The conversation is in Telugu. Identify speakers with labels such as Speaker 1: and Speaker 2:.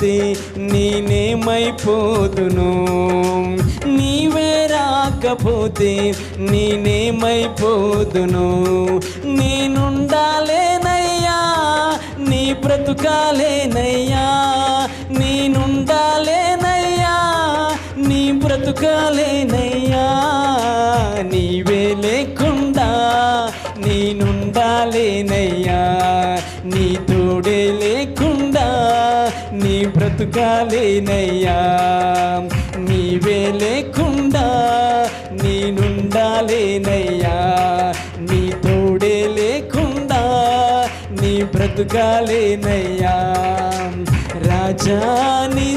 Speaker 1: రాకపోతే నేనేమైపోదును, నీవే రాకపోతే నేనేమైపోదును. నేనుండాలేనయ్యా నీ బ్రతుకాలేనయ్యా, నేనుండాలేనయ్యా నీ బ్రతుకాలేనయ్యా. నీవే లేకుండా నేనుండాలేనయ్యా, నీ తోడే లేకుండా నీ బ్రతుకాలేనయ్యా. నీవే లేకుండా నేనుండాలేనయ్యా, నీ తోడే లేకుండా నీ బ్రతుకాలేనయ్యా. రాజా నీ